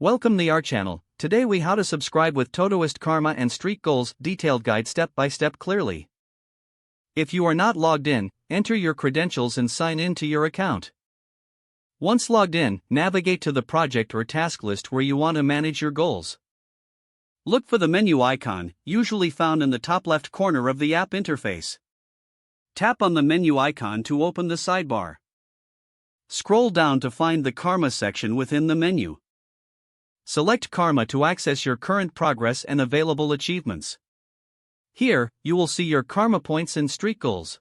Welcome to our channel. Today we how to subscribe with Todoist Karma and Streak Goals detailed guide step by step clearly. If you are not logged in, enter your credentials and sign in to your account. Once logged in, navigate to the project or task list where you want to manage your goals. Look for the menu icon, usually found in the top left corner of the app interface. Tap on the menu icon to open the sidebar. Scroll down to find the Karma section within the menu. Select Karma to access your current progress and available achievements. Here, you will see your Karma points and streak goals.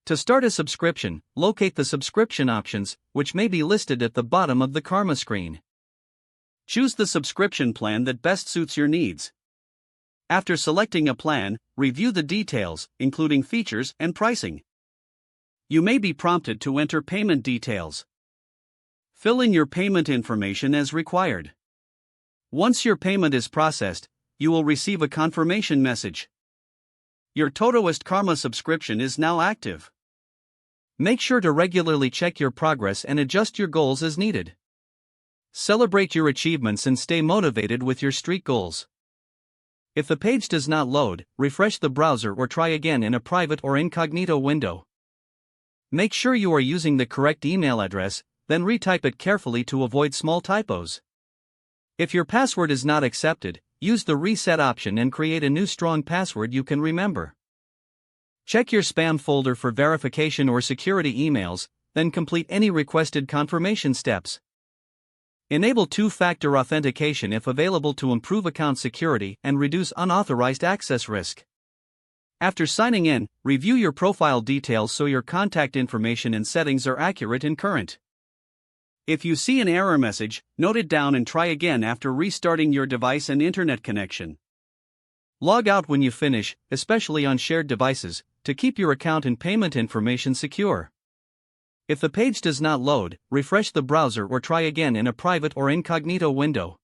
To start a subscription, locate the subscription options, which may be listed at the bottom of the Karma screen. Choose the subscription plan that best suits your needs. After selecting a plan, review the details, including features and pricing. You may be prompted to enter payment details. Fill in your payment information as required. Once your payment is processed, you will receive a confirmation message. Your Todoist Karma subscription is now active. Make sure to regularly check your progress and adjust your goals as needed. Celebrate your achievements and stay motivated with your streak goals. If the page does not load, refresh the browser or try again in a private or incognito window. Make sure you are using the correct email address, then retype it carefully to avoid small typos. If your password is not accepted, use the reset option and create a new strong password you can remember. Check your spam folder for verification or security emails, then complete any requested confirmation steps. Enable two-factor authentication if available to improve account security and reduce unauthorized access risk. After signing in, review your profile details so your contact information and settings are accurate and current. If you see an error message, note it down and try again after restarting your device and internet connection. Log out when you finish, especially on shared devices, to keep your account and payment information secure. If the page does not load, refresh the browser or try again in a private or incognito window.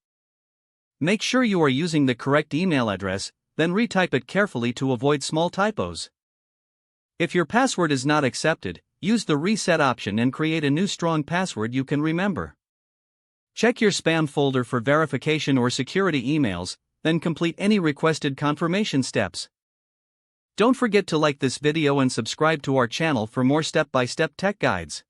Make sure you are using the correct email address, then retype it carefully to avoid small typos. If your password is not accepted, use the reset option and create a new strong password you can remember. Check your spam folder for verification or security emails, then complete any requested confirmation steps. Don't forget to like this video and subscribe to our channel for more step-by-step tech guides.